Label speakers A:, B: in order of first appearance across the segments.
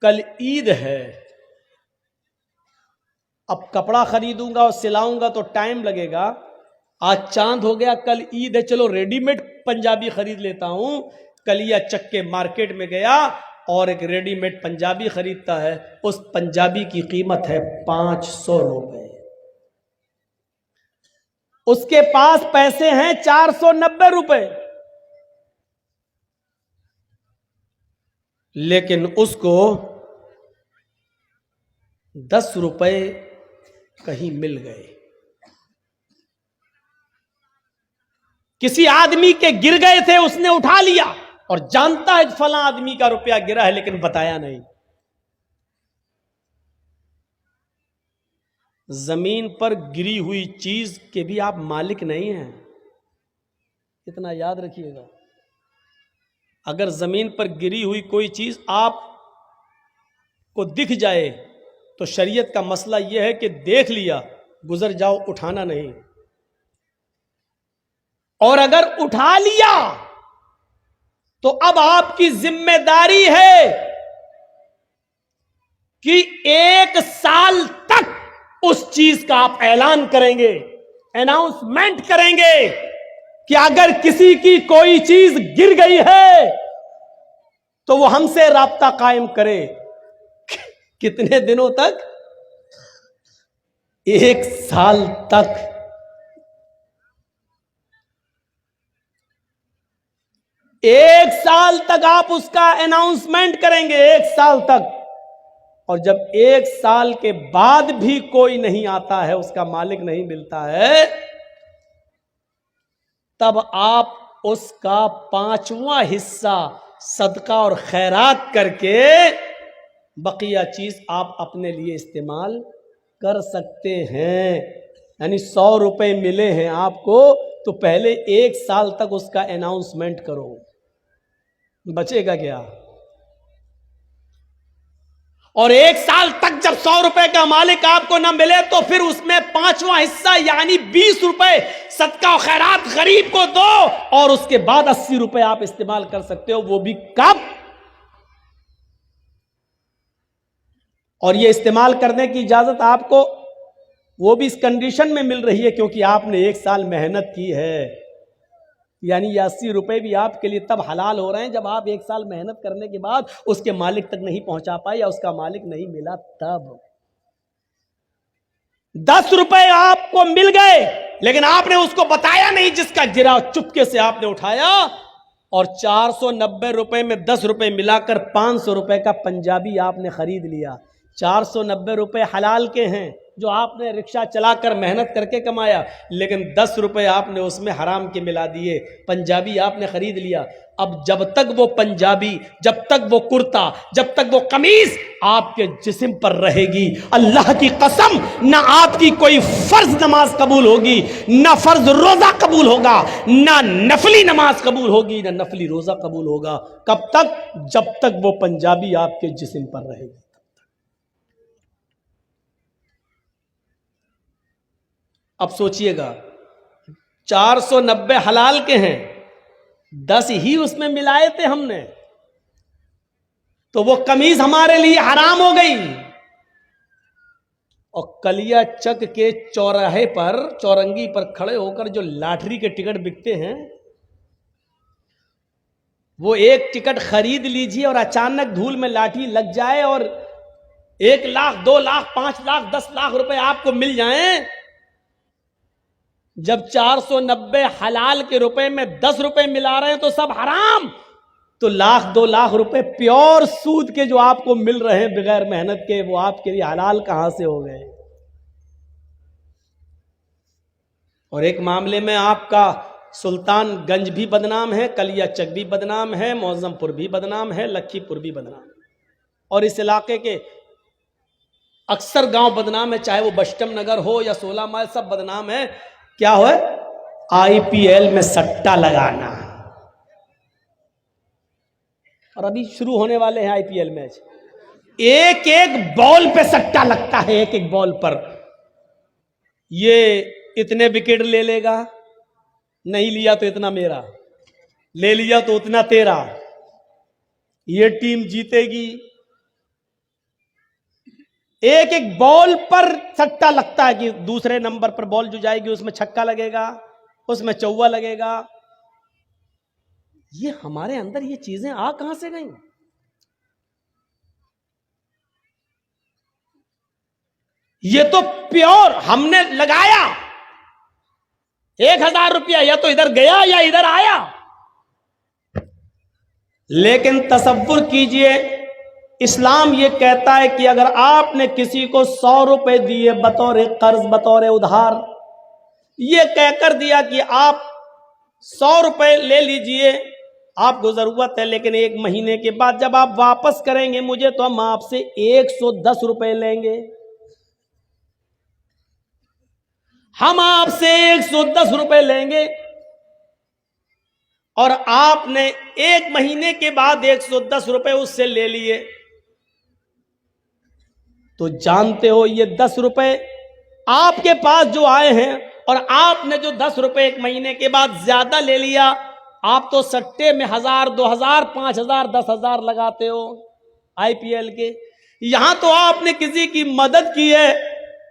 A: कल ईद है, अब कपड़ा खरीदूंगा और सिलाऊंगा तो टाइम लगेगा। आज चांद हो गया, कल ईद है, चलो रेडीमेड पंजाबी खरीद लेता हूं। कलिया चक्के मार्केट में गया और एक रेडीमेड पंजाबी खरीदता है। उस पंजाबी की कीमत है 500 रुपए। उसके पास पैसे हैं 490 रुपए, लेकिन उसको 10 रुपए कहीं मिल गए। किसी आदमी के गिर गए थे, उसने उठा लिया और जानता है फला आदमी का रुपया गिरा है, लेकिन बताया नहीं। जमीन पर गिरी हुई चीज के भी आप मालिक नहीं हैं, इतना याद रखिएगा। अगर जमीन पर गिरी हुई कोई चीज आप को दिख जाए तो शरीयत का मसला यह है कि देख लिया, गुजर जाओ, उठाना नहीं। और अगर उठा लिया तो अब आपकी जिम्मेदारी है कि 1 साल तक उस चीज का आप ऐलान करेंगे, अनाउंसमेंट करेंगे कि अगर किसी की कोई चीज गिर गई है तो वो हमसे राब्ता कायम करे। कितने दिनों तक? 1 साल तक। 1 साल तक आप उसका अनाउंसमेंट करेंगे, 1 साल तक। और जब 1 साल के बाद भी कोई नहीं आता है, उसका मालिक नहीं मिलता है, तब आप उसका 5वां हिस्सा सदका और खैरात करके बकिया चीज आप अपने लिए इस्तेमाल कर सकते हैं। यानी 100 रुपए मिले हैं आपको, तो पहले 1 साल तक उसका अनाउंसमेंट करो, बचेगा क्या? और 1 साल तक जब 100 रुपए का मालिक आपको ना मिले तो फिर उसमें 5वां हिस्सा यानी 20 रुपए सदका और खैरात गरीब को दो, और उसके बाद 80 रुपए आप इस्तेमाल कर सकते हो। वो भी कब? और ये इस्तेमाल करने की इजाजत आपको वो भी इस कंडीशन में मिल रही है क्योंकि आपने 1 साल मेहनत की है। यानी ये 80 रुपए भी आपके लिए तब हलाल हो रहे हैं जब आप 1 साल मेहनत करने के बाद उसके मालिक तक नहीं पहुंचा पाए या उसका मालिक नहीं मिला। तब 10 रुपए आपको मिल गए, लेकिन आपने उसको बताया नहीं, जिसका गिरा चुपके से आपने उठाया, और 490 रुपए में 10 रुपए मिलाकर 500 रुपए का पंजाबी आपने खरीद लिया। 490 रुपए हलाल के हैं जो आपने रिक्शा चलाकर मेहनत करके कमाया, लेकिन 10 रुपए आपने उसमें हराम के मिला दिए, पंजाबी आपने खरीद लिया। अब जब तक वो पंजाबी, जब तक वो कुर्ता, जब तक वो कमीज आपके जिस्म पर रहेगी, अल्लाह की कसम ना आपकी कोई फर्ज नमाज कबूल होगी, ना फर्ज रोजा कबूल होगा, ना नफली नमाज कबूल होगी, ना नफली रोजा कबूल होगा। कब तक? जब तक वो पंजाबी आपके जिस्म पर रहेगी। अब सोचिएगा, 490 हलाल के हैं, 10 ही उसमें मिलाए थे हमने, तो वो कमीज हमारे लिए हराम हो गई। और कलिया चक के चौराहे पर, चौरंगी पर खड़े होकर जो लॉटरी के टिकट बिकते हैं, वो एक टिकट खरीद लीजिए और अचानक धूल में लाठी लग जाए और 1 लाख, 2 लाख, 5 लाख, 10 लाख रुपए आपको मिल जाएं। जब 490 हलाल के रुपए में 10 रुपए मिला रहे हैं तो सब हराम, तो 1-2 लाख रुपए प्योर सूद के जो आपको मिल रहे हैं बगैर मेहनत के, वो आपके लिए हलाल कहां से हो गए? और एक मामले में आपका सुल्तानगंज भी बदनाम है, कलिया चक भी बदनाम है, मौजमपुर भी बदनाम है, लखीपुर भी बदनाम है, और इस इलाके के अक्सर गांव बदनाम है, चाहे वो बस्टम नगर हो या 16 माइल, सब बदनाम है। क्या हो? आईपीएल में सट्टा लगाना। और अभी शुरू होने वाले हैं आईपीएल मैच, एक एक बॉल पे सट्टा लगता है, एक एक बॉल पर। ये इतने विकेट ले लेगा, नहीं लिया तो इतना मेरा, ले लिया तो उतना तेरा, ये टीम जीतेगी, एक एक बॉल पर सट्टा लगता है कि दूसरे नंबर पर बॉल जो जाएगी उसमें छक्का लगेगा, उसमें चौवा लगेगा। ये हमारे अंदर ये चीजें आ कहां से गई? ये तो प्योर हमने लगाया 1,000 रुपया, या तो इधर गया या इधर आया। लेकिन तसव्वुर कीजिए, इस्लाम ये कहता है कि अगर आपने किसी को 100 रुपए दिए बतौर कर्ज, बतौर उधार, ये कहकर दिया कि आप 100 रुपए ले लीजिए, आपको जरूरत है, लेकिन 1 महीने के बाद जब आप वापस करेंगे मुझे तो हम आपसे 110 रुपए लेंगे, हम आपसे 110 रुपए लेंगे, और आपने 1 महीने के बाद 110 रुपए उससे ले लिए, तो जानते हो ये 10 रुपए आपके पास जो आए हैं और आपने जो 10 रुपए 1 महीने के बाद ज्यादा ले लिया, आप तो सट्टे में 1,000, 2,000, 5,000, 10,000 लगाते हो IPL के। यहां तो आपने किसी की मदद की है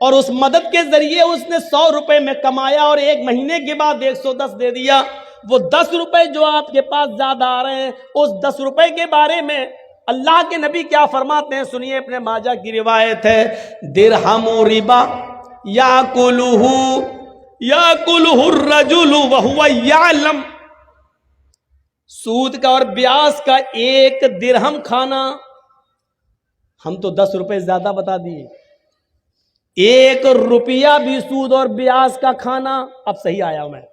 A: और उस मदद के जरिए उसने 100 रुपए में कमाया और 1 महीने के बाद 110 दे दिया। वो 10 रुपए जो आपके पास ज्यादा आ रहे हैं, उस 10 रुपए के बारे में अल्लाह के नबी क्या फरमाते हैं, सुनिए, अपने माजा की रिवायत है, दिरहमु रिबा याकुलुहु रजुलु वहुवा यालम। सूद का और ब्याज का 1 दिरहम खाना, हम तो 10 रुपए ज्यादा बता दिए, 1 रुपया भी सूद और ब्याज का खाना। अब सही आया मैं।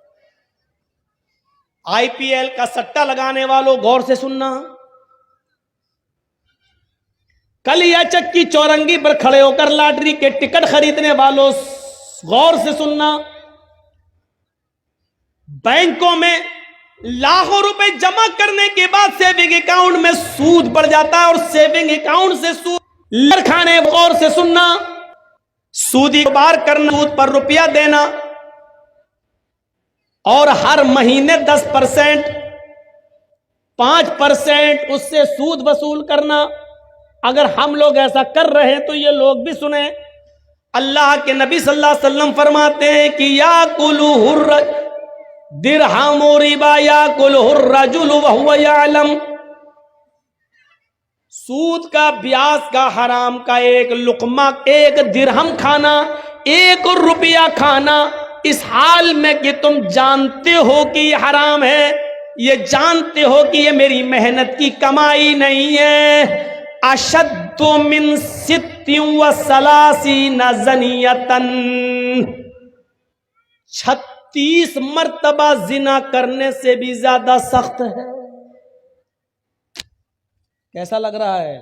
A: IPL का सट्टा लगाने वालों गौर से सुनना, कलिया चक्की चौरंगी पर खड़े होकर लॉटरी के टिकट खरीदने वालों गौर से सुनना, बैंकों में लाखों रुपए जमा करने के बाद सेविंग अकाउंट में सूद बढ़ जाता है और सेविंग अकाउंट से सूद खाने, गौर से सुनना, सूदी कारोबार करना, सूद पर रुपया देना और हर महीने 10%, 5% उससे सूद वसूल करना। अगर हम लोग ऐसा कर रहे हैं तो ये लोग भी सुने। अल्लाह के नबी सल्लल्लाहु अलैहि वसल्लम फरमाते हैं कि याकुलुहुर दिरहमु रिबा याकुलुहुर रजुलु वहुवा यालम। सूद का, ब्याज का, हराम का 1 लुकमा, 1 दिरहम खाना, 1 रुपया खाना, इस हाल में कि तुम जानते हो कि ये हराम है, ये जानते हो कि ये मेरी मेहनत की कमाई नहीं है। अशद्दु मिन सित्तिन व सलासीन ज़नियतन, 36 मर्तबा जिना करने से भी ज्यादा सख्त है। कैसा लग रहा है?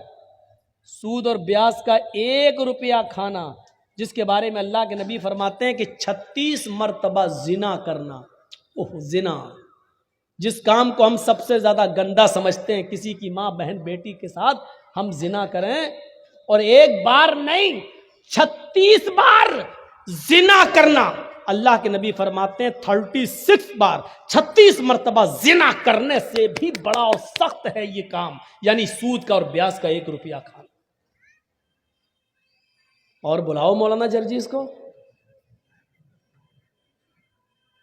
A: सूद और ब्याज का 1 रुपया खाना, जिसके बारे में अल्लाह के नबी फरमाते हैं कि 36 मर्तबा जिना करना। ओह, जिना, जिस काम को हम सबसे ज्यादा गंदा समझते हैं, किसी की माँ, बहन, बेटी के साथ हम जिना करें, और 1 बार नहीं 36 बार जिना करना। अल्लाह के नबी फरमाते हैं 36 बार, 36 मर्तबा जिना करने से भी बड़ा और सख्त है ये काम, यानी सूद का और ब्याज का 1 रुपया खाना। और बुलाओ मौलाना जर्जीस को,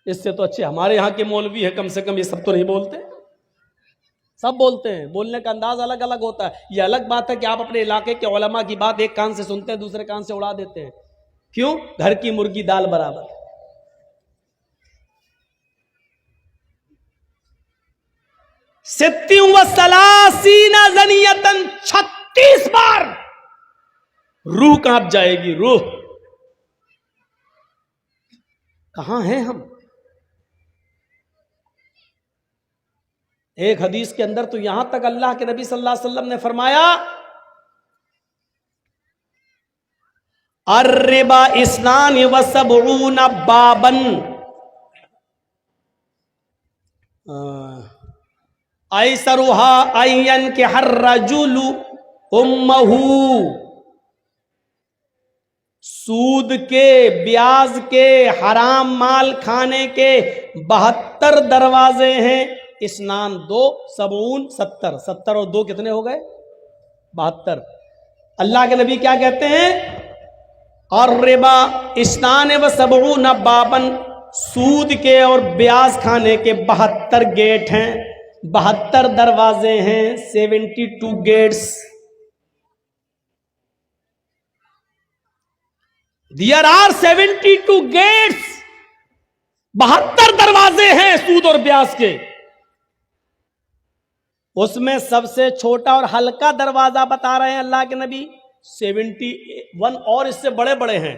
A: इससे तो अच्छे हमारे यहां के मौलवी है, कम से कम ये सब तो नहीं बोलते। सब बोलते हैं, बोलने का अंदाज अलग अलग होता है। ये अलग बात है कि आप अपने इलाके के उलमा की बात एक कान से सुनते हैं, दूसरे कान से उड़ा देते हैं। क्यों? घर की मुर्गी दाल बराबर। सित्तिन व सलासीन ज़नियतन, 36 बार रूह कांप जाएगी, रूह। कहां हैं हम? एक हदीस के अंदर तो यहां तक अल्लाह के नबी सल्लल्लाहु अलैहि वसल्लम ने फरमाया, अर्रिबा इस्नान व सबऊन बाबन, ऐसरुहा अयन के हर रजुलु उम्महू। सूद के, ब्याज के, हराम माल खाने के 72 दरवाजे हैं। इस्नान 2, सबून 70, 70 और 2 कितने हो गए? 72। अल्लाह के नबी क्या कहते हैं? और रिबा इस्नान व सबऊन बाबन, सूद के और ब्याज खाने के 72 गेट हैं, 72 दरवाजे हैं, 72 गेट्स। देयर आर 72 गेट्स, 72 दरवाजे हैं सूद और ब्याज के। उसमें सबसे छोटा और हल्का दरवाजा बता रहे हैं अल्लाह के नबी 71, और इससे बड़े बड़े हैं,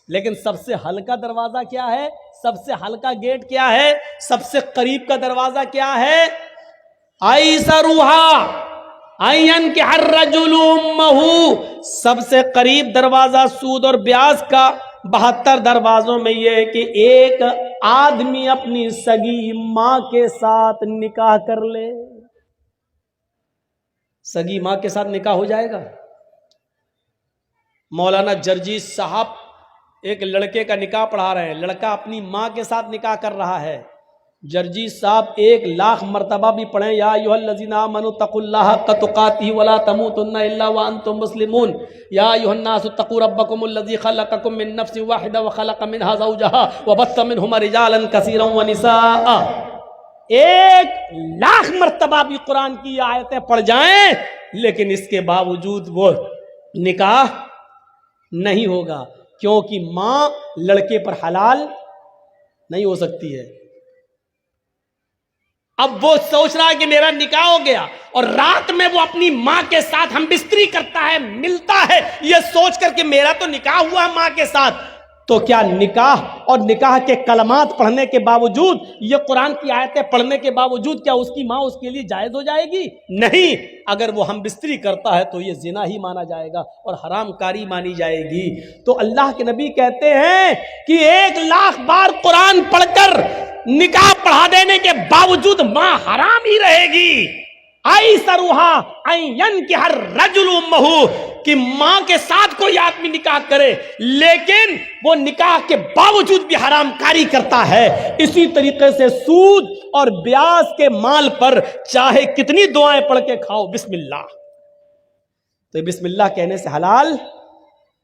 A: लेकिन सबसे हल्का दरवाजा क्या है, सबसे हल्का गेट क्या है, सबसे करीब का दरवाजा क्या है, आइसरुहा आयन के हर रजुलुम्महु, सबसे करीब दरवाजा सूद और ब्याज का 72 दरवाजों में यह है कि एक आदमी अपनी सगी मां के साथ निकाह कर ले। सगी मां के साथ निकाह हो जाएगा। मौलाना जर्जी साहब एक लड़के का निकाह पढ़ा रहे हैं, लड़का अपनी मां के साथ निकाह कर रहा है। जर्जी साहब 1,00,000 मरतबा भी पढ़े, या अय्युहल्लज़ीना आमनू तक़ुल्लाह हक़्क़ तुक़ातिही वला तमूतुन्ना इल्ला व अंतुम मुस्लिमून, या अय्युहन्नासु तक़ू रब्बकुमुल्लज़ी ख़लक़कुम मिन नफ़्सिन वाहिदा व ख़लक़ मिनहा ज़ौजहा व बस्स मिनहुमा रिजालन कसीरन व निसाअ। 1,00,000 मरतबा भी कुरान की आयतें पढ़ जाएं, लेकिन इसके बावजूद वो निकाह नहीं होगा, क्योंकि मां लड़के पर हलाल नहीं हो सकती है। अब वो सोच रहा है कि मेरा निकाह हो गया, और रात में वो अपनी मां के साथ हम बिस्तरी करता है, मिलता है, ये सोच करके मेरा तो निकाह हुआ मां के साथ। तो क्या निकाह और निकाह के कलमात पढ़ने के बावजूद, ये कुरान की आयतें पढ़ने के बावजूद, क्या उसकी मां उसके लिए जायज हो जाएगी? नहीं। अगर वो हम बिस्तरी करता है तो ये जिना ही माना जाएगा और हरामकारी मानी जाएगी। तो अल्लाह के नबी कहते हैं कि 1,00,000 बार कुरान पढ़कर निकाह पढ़ा देने के बावजूद मां हराम ही रहेगी। आई सरुहा आयन के हर रजुलुम्महु, कि मां के साथ कोई आदमी निकाह करे लेकिन वो निकाह के बावजूद भी हरामकारी करता है। इसी तरीके से सूद और ब्याज के माल पर चाहे कितनी दुआएं पढ़ के खाओ, बिस्मिल्लाह, तो बिस्मिल्लाह कहने से हलाल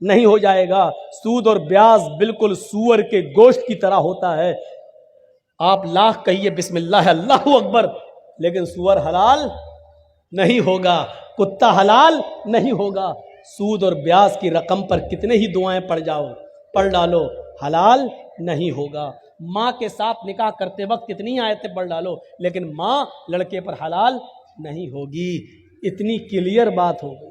A: नहीं हो जाएगा। सूद और ब्याज बिल्कुल सूअर के गोश्त की तरह होता है। आप लाख कहिए बिस्मिल्लाह अल्लाहू अकबर, लेकिन सूअर हलाल नहीं होगा, कुत्ता हलाल नहीं होगा। सूद और ब्याज की रकम पर कितने ही दुआएं पढ़ डालो, हलाल नहीं होगा। माँ के साथ निकाह करते वक्त कितनी आयतें पढ़ डालो, लेकिन माँ लड़के पर हलाल नहीं होगी। इतनी क्लियर बात हो गई।